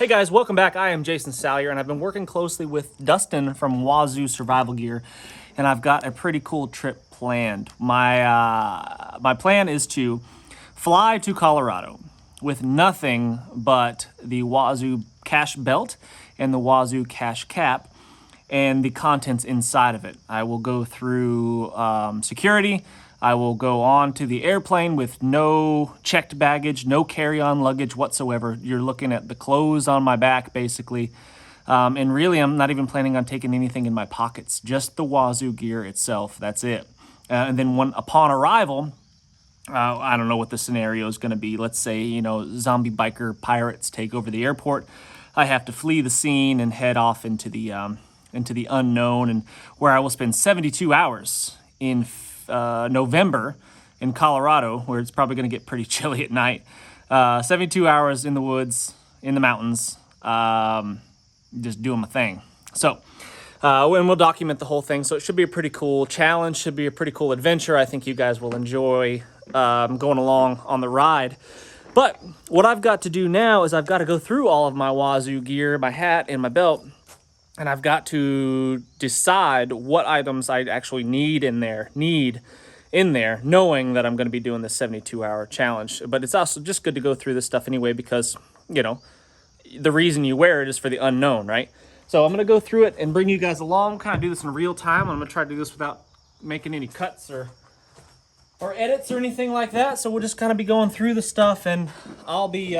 Hey guys, welcome back. I am Jason Salyer, and I've been working closely with Dustin from Wazoo Survival Gear, and I've got a pretty cool trip planned. My plan is to fly to Colorado with nothing but the Wazoo cache belt and the Wazoo cache cap and the contents inside of it. I will go through security. I will go on to the airplane with no checked baggage, no carry-on luggage whatsoever. You're looking at the clothes on my back, basically. And really, I'm not even planning on taking anything in my pockets, just the Wazoo gear itself. That's it. And then upon arrival, I don't know what the scenario is going to be. Let's say, zombie biker pirates take over the airport. I have to flee the scene and head off into the unknown, and where I will spend 72 hours in November in Colorado, where it's probably going to get pretty chilly at night. 72 hours in the woods, in the mountains, just doing my thing. So, and we'll document the whole thing. So it should be a pretty cool challenge, should be a pretty cool adventure. I think you guys will enjoy going along on the ride. But what I've got to do now is I've got to go through all of my Wazoo gear, my hat, and my belt, and I've got to decide what items I actually need in there, knowing that I'm going to be doing this 72-hour challenge. But it's also just good to go through this stuff anyway because, the reason you wear it is for the unknown, right? So I'm going to go through it and bring you guys along, kind of do this in real time. I'm going to try to do this without making any cuts or edits or anything like that. So we'll just kind of be going through the stuff, and I'll be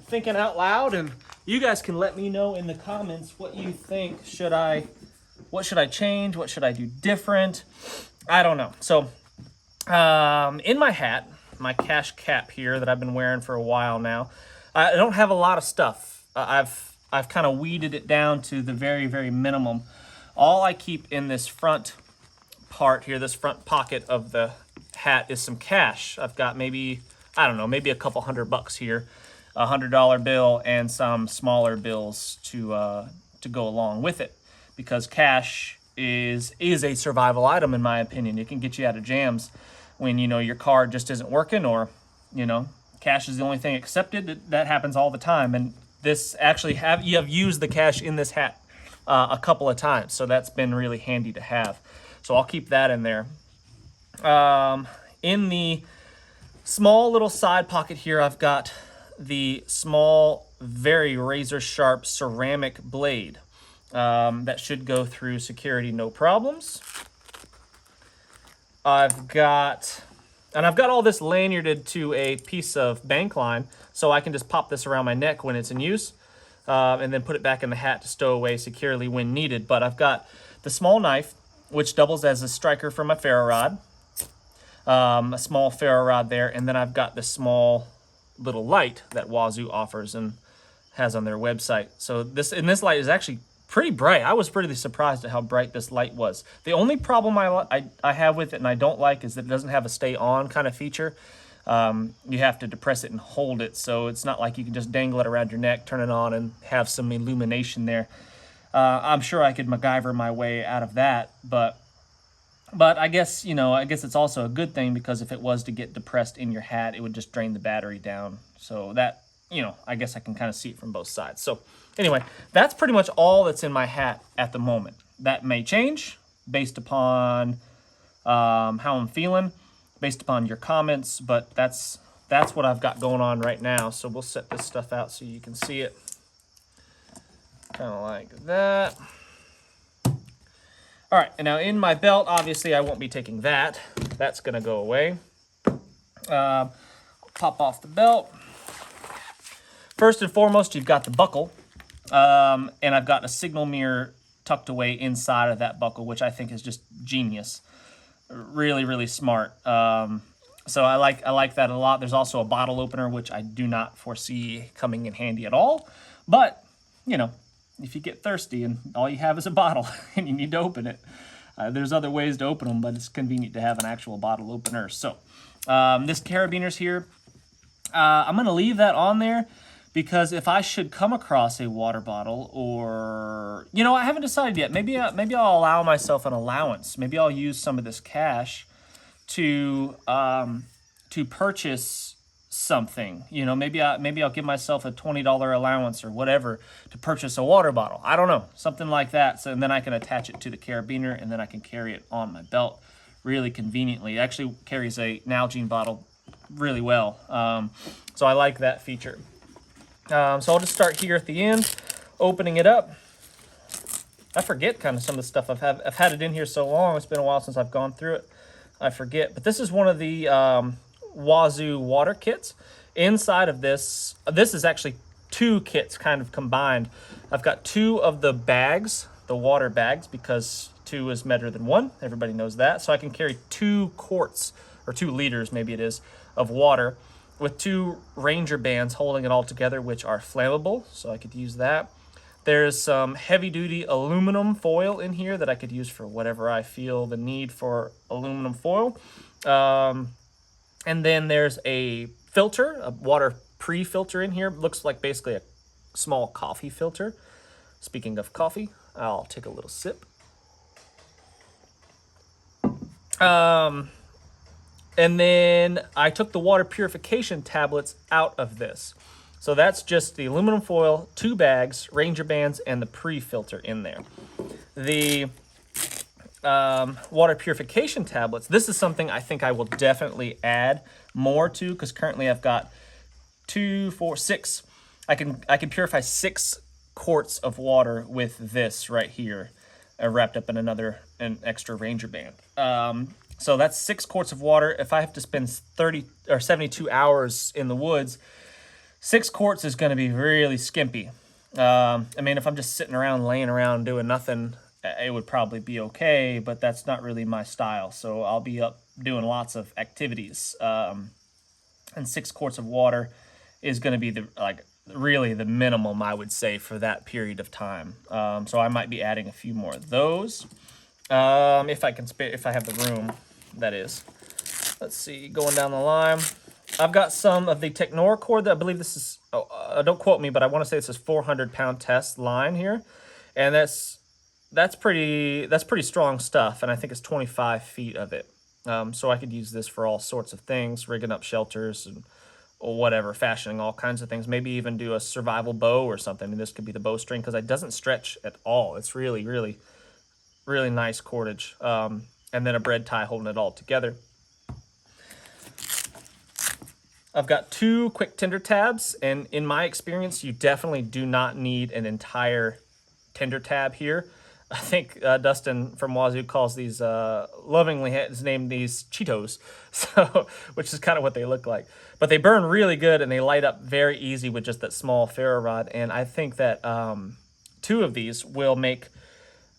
thinking out loud, and you guys can let me know in the comments what you think. What should I change? What should I do different? I don't know. So in my hat, my cache cap here that I've been wearing for a while now, I don't have a lot of stuff. I've kind of weeded it down to the very, very minimum. All I keep in this front part here, this front pocket of the hat, is some cash. I've got maybe a couple $100 here, a $100 bill, and some smaller bills to go along with it, because cash is a survival item in my opinion. It can get you out of jams when your card just isn't working, or cash is the only thing accepted. That happens all the time, and this actually you have used the cash in this hat a couple of times, so that's been really handy to have. So I'll keep that in there. In the small little side pocket here, I've got the small, very razor sharp ceramic blade that should go through security no problems. I've got all this lanyarded to a piece of bank line, so I can just pop this around my neck when it's in use, and then put it back in the hat to stow away securely when needed. But I've got the small knife, which doubles as a striker for my ferro rod, a small ferro rod there, and then I've got the small little light that Wazoo offers and has on their website. So this light is actually pretty bright. I was pretty surprised at how bright this light was. The only problem I have with it, and I don't like, is that it doesn't have a stay on kind of feature. You have to depress it and hold it, so it's not like you can just dangle it around your neck, turn it on, and have some illumination there. I'm sure I could MacGyver my way out of that, but I guess it's also a good thing, because if it was to get depressed in your hat, it would just drain the battery down. So that, I guess I can kind of see it from both sides. So anyway, that's pretty much all that's in my hat at the moment. That may change based upon how I'm feeling, based upon your comments, but that's what I've got going on right now. So we'll set this stuff out so you can see it. Kind of like that. All right, and now in my belt, obviously I won't be taking that. That's gonna go away. Pop off the belt. First and foremost, you've got the buckle, and I've got a signal mirror tucked away inside of that buckle, which I think is just genius. Really, really smart. So I like that a lot. There's also a bottle opener, which I do not foresee coming in handy at all. But, if you get thirsty and all you have is a bottle and you need to open it, there's other ways to open them, but it's convenient to have an actual bottle opener. So this carabiner's here. I'm going to leave that on there because if I should come across a water bottle, or, I haven't decided yet. Maybe I'll allow myself an allowance. Maybe I'll use some of this cash to purchase something. You know, maybe I'll give myself a $20 allowance or whatever to purchase a water bottle. I don't know, something like that. So and then I can attach it to the carabiner, and then I can carry it on my belt really conveniently. It actually carries a Nalgene bottle really well. So I like that feature. So I'll just start here at the end, opening it up. I forget kind of some of the stuff I've had it in here so long. It's been a while since I've gone through it. I forget, but this is one of the Wazoo water kits. Inside of this is actually 2 kits kind of combined. I've got 2 of the bags, the water bags, because 2 is better than 1. Everybody knows that. So I can carry 2 quarts, or 2 liters maybe it is, of water with 2 Ranger bands holding it all together, which are flammable, so I could use that. There's some heavy-duty aluminum foil in here that I could use for whatever I feel the need for aluminum foil. And then there's a filter, a water pre-filter in here. Looks like basically a small coffee filter. Speaking of coffee, I'll take a little sip. And then I took the water purification tablets out of this. So that's just the aluminum foil, 2 bags, Ranger bands, and the pre-filter in there. The water purification tablets, this is something I think I will definitely add more to, because currently I've got 2, 4, 6. I can purify 6 quarts of water with this right here, wrapped up in an extra Ranger band. So that's 6 quarts of water. If I have to spend 30 or 72 hours in the woods, 6 quarts is going to be really skimpy. I mean, if I'm just sitting around, laying around, doing nothing, it would probably be okay, but that's not really my style. So I'll be up doing lots of activities. And 6 quarts of water is going to be really the minimum, I would say, for that period of time. So I might be adding a few more of those. If I can spare, if I have the room, that is. Let's see, going down the line. I've got some of the Technora cord that I believe this is, don't quote me, but I want to say this is 400-pound test line here. And that's pretty strong stuff, and I think it's 25 feet of it. So I could use this for all sorts of things, rigging up shelters and whatever, fashioning all kinds of things. Maybe even do a survival bow or something. I mean, this could be the bowstring, because it doesn't stretch at all. It's really, really, really nice cordage. And then a bread tie holding it all together. I've got 2 quick Tinder tabs, and in my experience, you definitely do not need an entire Tinder tab here. I think Dustin from Wazoo calls these, lovingly has named these Cheetos, so, which is kind of what they look like. But they burn really good, and they light up very easy with just that small ferro rod, and I think that 2 of these will make,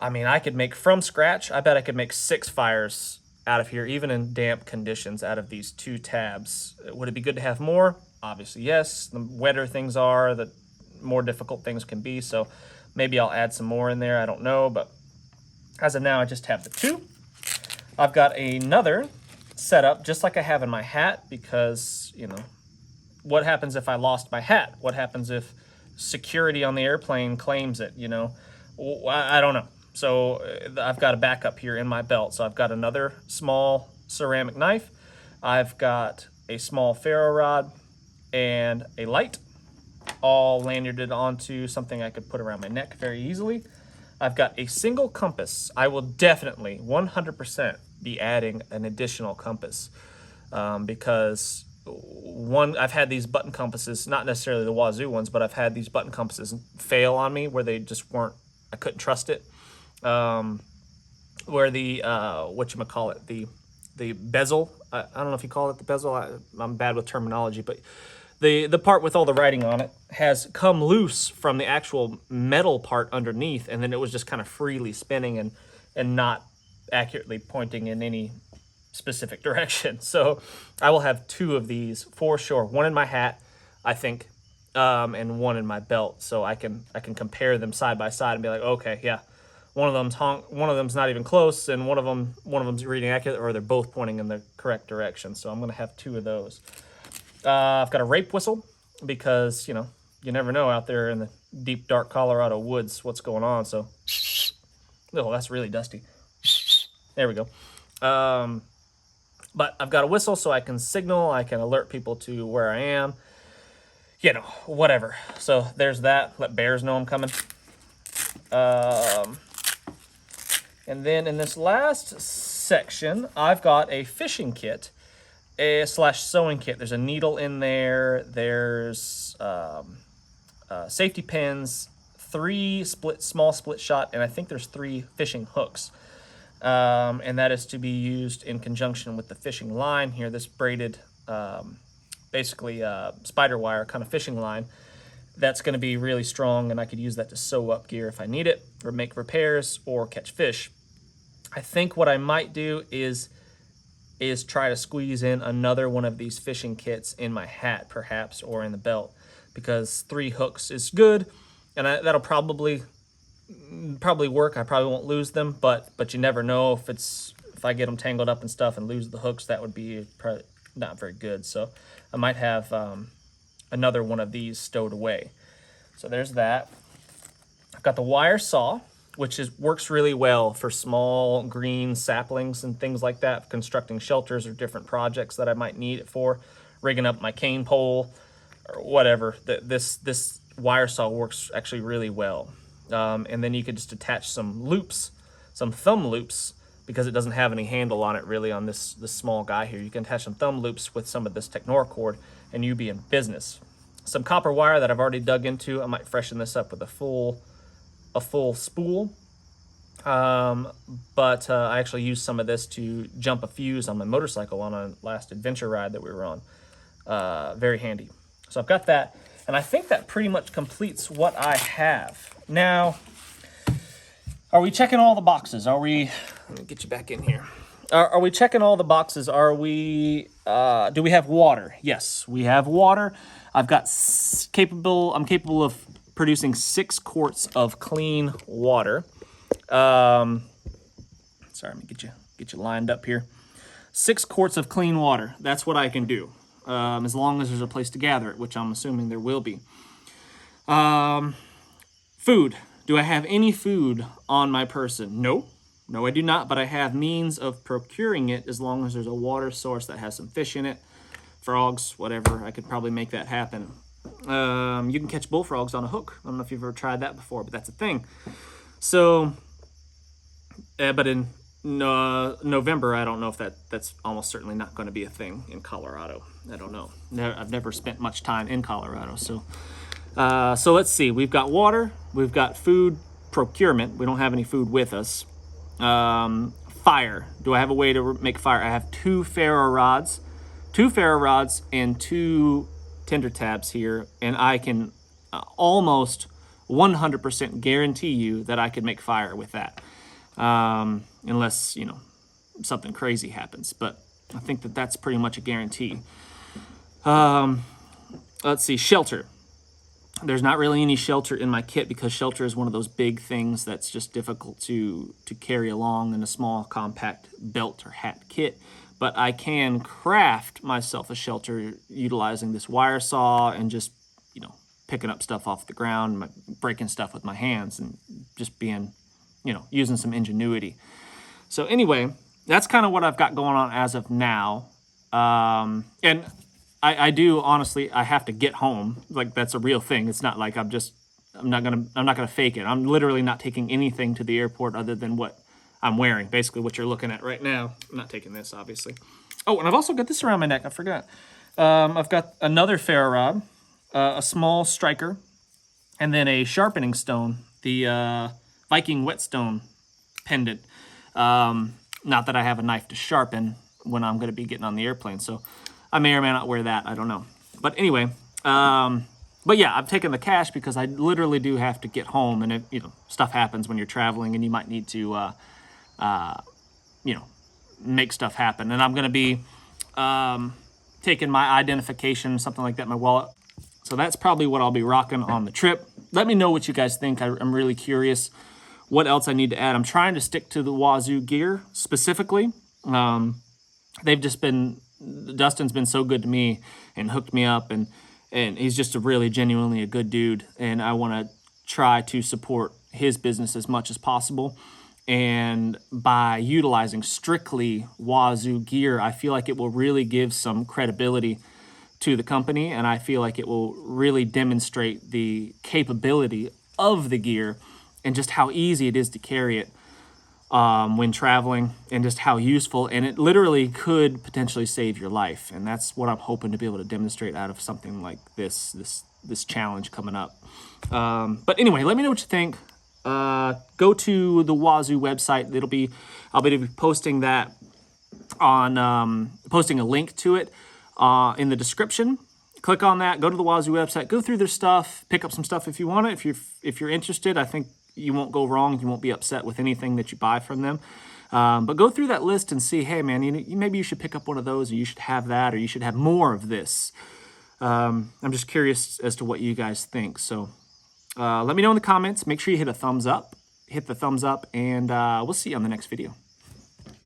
I mean, I could make from scratch, I bet I could make 6 fires out of here, even in damp conditions, out of these 2 tabs. Would it be good to have more? Obviously, yes. The wetter things are, the more difficult things can be, so maybe I'll add some more in there, I don't know, but as of now, I just have the 2. I've got another setup, just like I have in my hat, because, you know, what happens if I lost my hat? What happens if security on the airplane claims it, you know? I don't know. So I've got a backup here in my belt. So I've got another small ceramic knife. I've got a small ferro rod and a light, all lanyarded onto something I could put around my neck very easily. I've got a single compass. I will definitely 100% be adding an additional compass because I've had these button compasses, not necessarily the Wazoo ones, but I've had these button compasses fail on me where they just weren't, I couldn't trust it. Where the the bezel, I don't know if you call it the bezel, I'm bad with terminology, but the part with all the writing on it has come loose from the actual metal part underneath, and then it was just kind of freely spinning and not accurately pointing in any specific direction. So I will have 2 of these for sure, one in my hat, I think, and one in my belt, so I can compare them side by side and be like, okay, yeah, one of them's not even close, and one of them's reading accurate, or they're both pointing in the correct direction. So I'm gonna have 2 of those. I've got a rape whistle because, you know, you never know out there in the deep dark Colorado woods what's going on. So, oh, that's really dusty. There we go. But I've got a whistle so I can signal, I can alert people to where I am, you know, whatever. So there's that. Let bears know I'm coming. And then in this last section, I've got a fishing kit, slash sewing kit. There's a needle in there. There's safety pins, 3 small split shot, and I think there's 3 fishing hooks. And that is to be used in conjunction with the fishing line here. This braided, basically spider wire kind of fishing line. That's going to be really strong, and I could use that to sew up gear if I need it, or make repairs, or catch fish. I think what I might do is try to squeeze in another one of these fishing kits in my hat, perhaps, or in the belt, because 3 hooks is good, and that'll probably work. I probably won't lose them, but you never know if I get them tangled up and stuff and lose the hooks. That would be probably not very good. So I might have another one of these stowed away. So there's that. I've got the wire saw, which works really well for small green saplings and things like that, constructing shelters or different projects that I might need it for, rigging up my cane pole or whatever. This wire saw works actually really well. And then you could just attach some loops, some thumb loops, because it doesn't have any handle on it really on this small guy here. You can attach some thumb loops with some of this Technora cord and you'd be in business. Some copper wire that I've already dug into. I might freshen this up with a full spool. But I actually used some of this to jump a fuse on my motorcycle on a last adventure ride that we were on. Very handy. So I've got that. And I think that pretty much completes what I have. Now, are we checking all the boxes? Let me get you back in here. Are we checking all the boxes? Do we have water? Yes, we have water. I'm capable of producing 6 quarts of clean water. Sorry, let me get you lined up here. 6 quarts of clean water. That's what I can do. As long as there's a place to gather it, which I'm assuming there will be. Food. Do I have any food on my person? No, I do not, but I have means of procuring it as long as there's a water source that has some fish in it, frogs, whatever. I could probably make that happen. You can catch bullfrogs on a hook. I don't know if you've ever tried that before, but that's a thing. So, but in November, I don't know if that's almost certainly not going to be a thing in Colorado. I don't know. I've never spent much time in Colorado. So let's see. We've got water. We've got food procurement. We don't have any food with us. Fire. Do I have a way to make fire? I have 2 ferro rods and 2 Tinder Tabs here, and I can almost 100% guarantee you that I could make fire with that. Unless, something crazy happens. But I think that's pretty much a guarantee. Let's see, shelter. There's not really any shelter in my kit because shelter is one of those big things that's just difficult to carry along in a small, compact belt or hat kit. But I can craft myself a shelter utilizing this wire saw and just, picking up stuff off the ground, breaking stuff with my hands, and just being, using some ingenuity. So anyway, that's kind of what I've got going on as of now. And I do, honestly, I have to get home. Like, that's a real thing. It's not like I'm not gonna fake it. I'm literally not taking anything to the airport other than what I'm wearing, basically what you're looking at right now. I'm not taking this, obviously. Oh, and I've also got this around my neck. I forgot. I've got another ferro rod, a small striker, and then a sharpening stone, the Viking whetstone pendant. Not that I have a knife to sharpen when I'm going to be getting on the airplane, so I may or may not wear that. I don't know. But anyway, but yeah, I've taken the cash because I literally do have to get home, and stuff happens when you're traveling, and you might need to, make stuff happen. And I'm going to be taking my identification, something like that, in my wallet. So that's probably what I'll be rocking on the trip. Let me know what you guys think. I'm really curious what else I need to add. I'm trying to stick to the Wazoo gear specifically. Dustin's been so good to me and hooked me up, and he's just genuinely a good dude, and I want to try to support his business as much as possible. And by utilizing strictly Wazoo gear, I feel like it will really give some credibility to the company, and I feel like it will really demonstrate the capability of the gear and just how easy it is to carry it when traveling, and just how useful, and it literally could potentially save your life. And that's what I'm hoping to be able to demonstrate out of something like this challenge coming up. But anyway, let me know what you think. Go to the Wazoo website. I'll be posting that on, posting a link to it in the description. Click on that, go to the Wazoo website, go through their stuff, pick up some stuff if you want it. If you're interested, I think you won't go wrong. You won't be upset with anything that you buy from them. But go through that list and see, hey man, maybe you should pick up one of those, or you should have that, or you should have more of this. I'm just curious as to what you guys think. So let me know in the comments. Make sure you hit the thumbs up, and we'll see you on the next video.